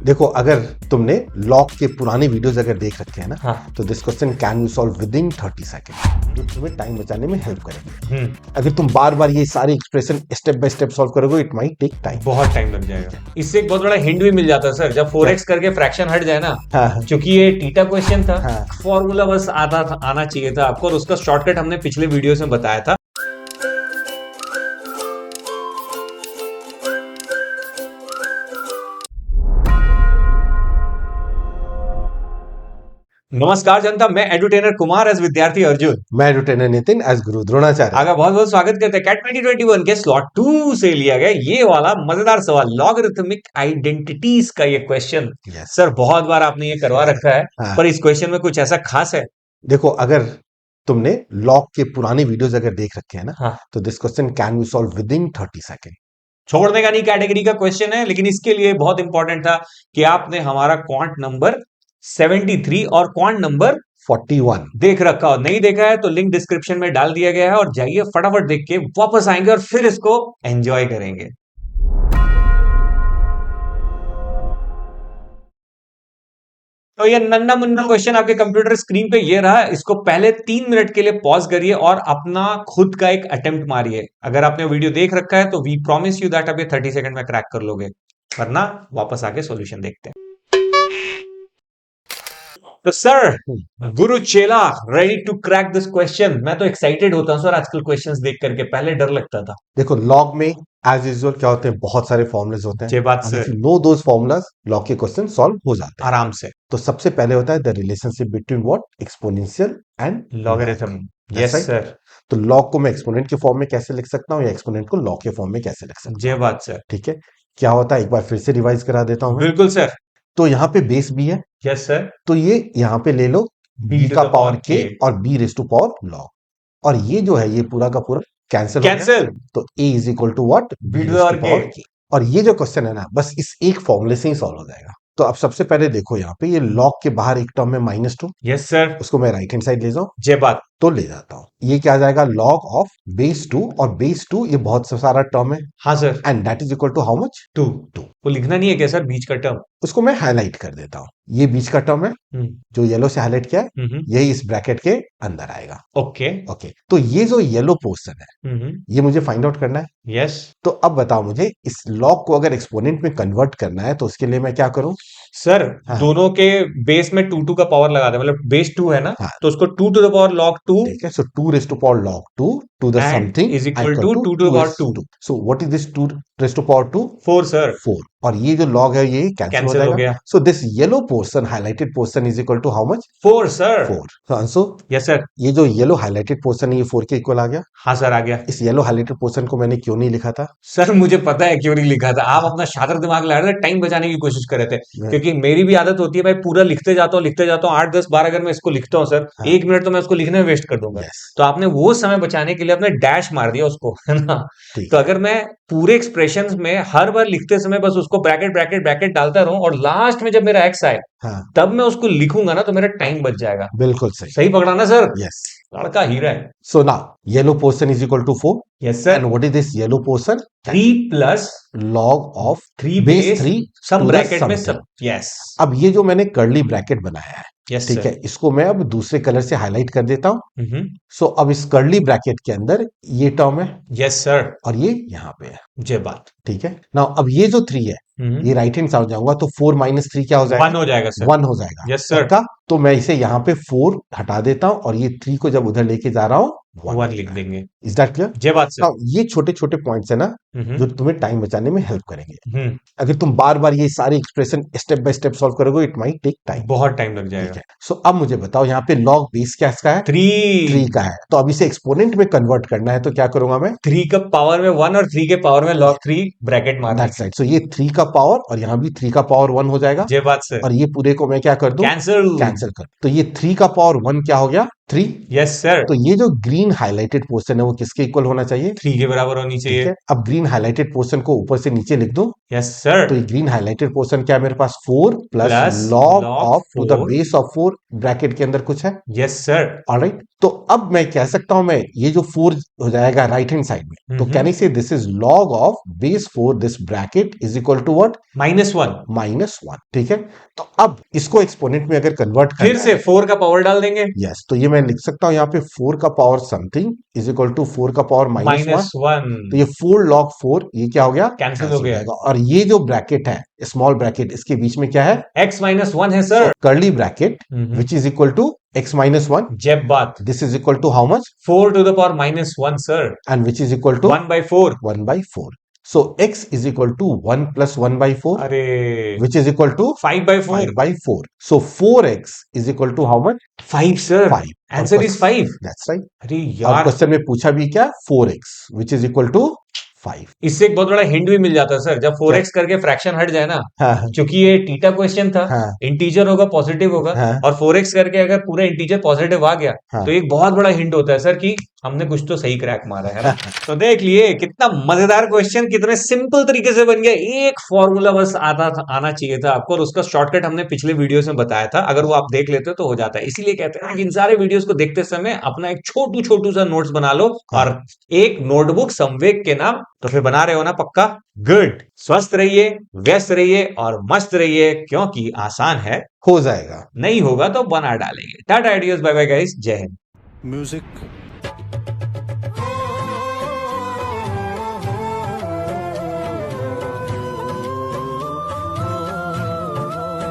देखो, अगर तुमने लॉग के पुराने वीडियोस अगर देख रखे हैं ना, हाँ। तो this question can you solve with in 30 second, जो तुम्हें टाइम बचाने में हेल्प करेंगे। अगर तुम बार बार ये सारे expression step by step solve करोगे, इट माइट टेक टाइम, बहुत टाइम लग जाएगा। इससे एक बहुत बड़ा हिंट भी मिल जाता है सर, जब 4x करके फ्रैक्शन हट जाए ना, हाँ। क्योंकि ये टीटा क्वेश्चन था, हाँ। फॉर्मूला बस आना चाहिए था आपको, और उसका शॉर्टकट हमने पिछले वीडियो में बताया था। नमस्कार जनता, मैं एडुटेनर कुमार एज विद्यार्थी अर्जुन, मैं एडुटेनर नितिन एज गुरु द्रोणाचार्य। आगे बहुत बहुत स्वागत करते हैं। कैट 2021 के स्लॉट 2 से लिया गया ये वाला मजेदार सवाल, लॉगरिथमिक आइडेंटिटीज का ये क्वेश्चन। Yes. सर बहुत बार आपने ये करवा रखा है, हाँ। पर इस क्वेश्चन में कुछ ऐसा खास है? देखो, अगर तुमने लॉग के पुराने वीडियोस अगर देख रखे हैं ना, हाँ। तो this question can you solve with in 30 second. छोड़ने का नहीं कैटेगरी का क्वेश्चन है, लेकिन इसके लिए बहुत इंपॉर्टेंट था कि आपने हमारा क्वांट नंबर 73 और क्वांट नंबर 41 देख रखा हो। नहीं देखा है तो लिंक डिस्क्रिप्शन में डाल दिया गया है, और जाइए फटाफट देख के वापस आएंगे और फिर इसको एंजॉय करेंगे। तो ये नन्ना मुन्ना क्वेश्चन आपके कंप्यूटर स्क्रीन पे ये रहा। इसको पहले 3 मिनट के लिए पॉज करिए और अपना खुद का एक अटेम्प्ट मारिए। अगर आपने वीडियो देख रखा है तो वी प्रॉमिस यू दैट आप ये 30 सेकंड में क्रैक कर लोगे, वरना वापस आके सॉल्यूशन देखते हैं। तो सर, गुरु चेला ready to crack this question. मैं तो एक्साइटेड होता हूं सर आजकल क्वेश्चंस देख करके, पहले डर लगता था। देखो, लॉग में एज यूजुअल क्या होते हैं, बहुत सारे फॉर्मूलेस होते हैं। ये बात And sir, if you know those formulas, log के क्वेश्चन सॉल्व हो जाते हैं आराम से। तो सबसे पहले होता है the relationship between what, exponential and logarithm. Yes sir. तो लॉग को मैं एक्सपोनेंट के फॉर्म में कैसे लिख सकता हूँ, या एक्सपोनेंट को लॉग के फॉर्म में कैसे लिख सकता ये हूँ। बात सर। ठीक है, क्या होता है एक बार फिर से रिवाइज करा देता हूँ मैं। बिल्कुल सर। तो यहाँ पे बेस बी है, यस सर। तो ये यहाँ पे ले लो B b to का the power power k k। और b raise to power log, और ये जो है ये पूरा का पूरा कैंसिल हो गया। कैंसिल। तो a is equal to what, B to the power k। और ये जो क्वेश्चन है ना, बस इस एक फॉर्मूले से ही सॉल्व हो जाएगा। तो अब सबसे पहले देखो, यहाँ पे ये लॉग के बाहर एक टर्म है -2, यस सर। उसको मैं राइट हैंड साइड ले जाऊं ये बात। तो ले जाता हूं। ये क्या आ जाएगा, लॉग ऑफ बेस 2, और बेस 2 ये बहुत सारा टर्म है, हाँ sir. And that is equal to how much, 2। 2। वो लिखना नहीं है क्या सर बीच का टर्म? उसको मैं हाईलाइट कर देता हूं। ये बीच का टर्म है जो येलो से हाईलाइट किया है, यही इस ब्रैकेट के अंदर आएगा। ओके। ओके, तो ये जो येलो पोर्शन है ये मुझे फाइंड आउट करना है। यस। तो अब बताओ मुझे, इस लॉग को अगर एक्सपोनेंट में कन्वर्ट करना है तो उसके लिए मैं क्या करूं। सर हाँ। दोनों के बेस में 2 का पावर लगा दे, मतलब बेस 2 है ना, हाँ। तो उसको 2 to the power log 2 ठीक है, so 2 raise to power log 2 to the and something is equal to 2 to the power 2। So what is this 2 raise to power 2, 4 sir. 4, और ये जो लॉग है ये कैंसिल हो कैंसिल हो जाएगा। गया। So this yellow portion, highlighted portion is equal to how much, 4 sir. 4। तो आंसर, यस सर। ये जो येलो हाइलाइटेड पोर्शन है ये 4 के इक्वल आ गया। हाँ सर, आ गया। इस येलो हाइलाइटेड पोर्शन को मैंने क्यों नहीं लिखा था? सर मुझे पता है क्यों नहीं लिखा था, आप अपना शातिर दिमाग लगा रहे थे, टाइम बचाने की कोशिश कर रहे थे। क्योंकि मेरी भी आदत होती है भाई, पूरा लिखते जाता हूँ 8 10 12, अगर मैं इसको लिखता हूँ सर, हाँ। 1 मिनट तो मैं उसको लिखने में वेस्ट कर दूंगा। Yes. तो आपने वो समय बचाने के लिए अपने डैश मार दिया उसको, है ना। ठीक तो है। अगर मैं पूरे एक्सप्रेशंस में हर बार लिखते समय बस उसको ब्रैकेट ब्रैकेट ब्रैकेट डालता रहूं, और लास्ट में जब मेरा एक्स आए हाँ, तब मैं उसको लिखूंगा ना, तो मेरा टाइम बच जाएगा। बिल्कुल सही। सही पकड़ा ना सर? यस। लड़का हीरा है। So now yellow portion is equal to 4, yes sir. And what is this yellow portion, 3 plus log of 3 base base 3 सब to the ब्रैकेट में something। सब। यस। अब ये जो मैंने कर्ली ब्रैकेट बनाया है, यस ठीक सर। है, इसको मैं अब दूसरे कलर से हाईलाइट कर देता हूं। हम्म। सो अब इस कर्ली ब्रैकेट के अंदर ये टर्म है, यस सर। और ये यहाँ पे है। ये बात। ठीक है, नाउ अब ये जो 3 है ये राइट हैंड साइड जाऊंगा तो 4 - 3 क्या हो जाएगा, 1 हो जाएगा सर। 1 हो जाएगा। Yes sir. पक्का? तो मैं इसे यहाँ पे 4 हटा देता हूं, और ये 3 को जब उधर लेके जा रहा हूं 1 लिख देंगे। Is that clear? ये बात सर। ये छोटे छोटे पॉइंट्स है ना, जो तुम्हें टाइम बचाने में हेल्प करेंगे। हम्म। अगर तुम बार बार ये सारे expression step by step solve करोगे, इट माइट टेक टाइम। बहुत टाइम लग ठीक जाएगा। है, सो अब मुझे बताओ, यहाँ पे लॉग बेस क्या इसका है, 3। 3 का है। तो अब इसे एक्सपोनेंट में कन्वर्ट करना है तो क्या करूंगा मैं, 3 का पावर में 1 और 3 के पावर में log 3 ब्रैकेट मार दैट्स राइट। सो ये 3 का पावर, और यहाँ भी 3 का पावर 1 हो जाएगा, ये बात सर। और ये पूरे को मैं क्या कर दूं, कैंसिल। कैंसिल कर। तो ये 3 का पावर 1 क्या हो गया, 3। Yes sir. तो ये जो ग्रीन हाइलाइटेड पोर्शन है वो किसके इक्वल होना चाहिए, 3 के बराबर होनी ठीक चाहिए। है। अब ग्रीन हाइलाइटेड पोर्शन को ऊपर से नीचे लिख दूं, यस सर। तो ये ग्रीन हाईलाइटेड पोर्शन क्या है मेरे पास 4 plus Plus log log of to the 4. Base of 4 bracket के अंदर कुछ है। Yes sir. ऑलराइट, तो अब मैं कह सकता हूं मैं ये जो 4 हो जाएगा राइट हैंड साइड में, तो can I say this is log of base 4 this bracket is equal to what -1. -1। ठीक है, तो अब इसको एक्सपोनेंट में अगर कन्वर्ट फिर करना से 4 का पावर डाल देंगे। यस, तो ये मैं लिख सकता हूं यहाँ पे 4 का power something is equal to 4 का पावर -1। -1 तो ये 4 log 4 ये क्या हो गया, कैंसिल हो गया। जाएगा। और ये जो ब्रैकेट है स्मॉल ब्रैकेट, इसके बीच में क्या है, x-1 है sir. Curly bracket which is equal to x-1। जब बात this is equal to how much, 4 to the power -1 sir. And which is equal to 1/4. 1/4। So x is equal to 1 plus 1/4 अरे which is equal to 5/4. 5/4। So 4x is equal to how much, 5 sir. 5। Answer is 5. That's right. अरे और यार, question में पूछा भी क्या, 4x which is equal to 5। इससे एक बहुत बड़ा हिंट भी मिल जाता है सर। जब 4x करके फ्रैक्शन हट जाए ना, हाँ क्योंकि ये टीटा क्वेश्चन था, हाँ इंटीजर होगा पॉजिटिव होगा, हाँ और 4x करके अगर पूरा इंटीजर पॉजिटिव आ गया हाँ। तो एक बहुत बड़ा हिंट होता है सर कि हमने कुछ तो सही क्रैक मारा है ना। तो देख लिए कितना मजेदार क्वेश्चन, कितने सिंपल तरीके से बन गया। एक फॉर्मूला बस आना चाहिए था आपको, और उसका शॉर्टकट हमने पिछले वीडियोस में बताया था। अगर वो आप देख लेते हो तो हो जाता है। इसीलिए कहते हैं कि इन सारे वीडियोस को देखते समय अपना एक छोटू सा नोट्स बना लो, और एक नोटबुक संवेग के नाम। तो फिर बना रहे हो ना पक्का? गुड। स्वस्थ रहिए, व्यस्त रहिए और मस्त रहिए, क्योंकि आसान है, हो जाएगा। नहीं होगा तो बना डालेंगे। Tata ideas, bye bye guys, जय हिंद। Music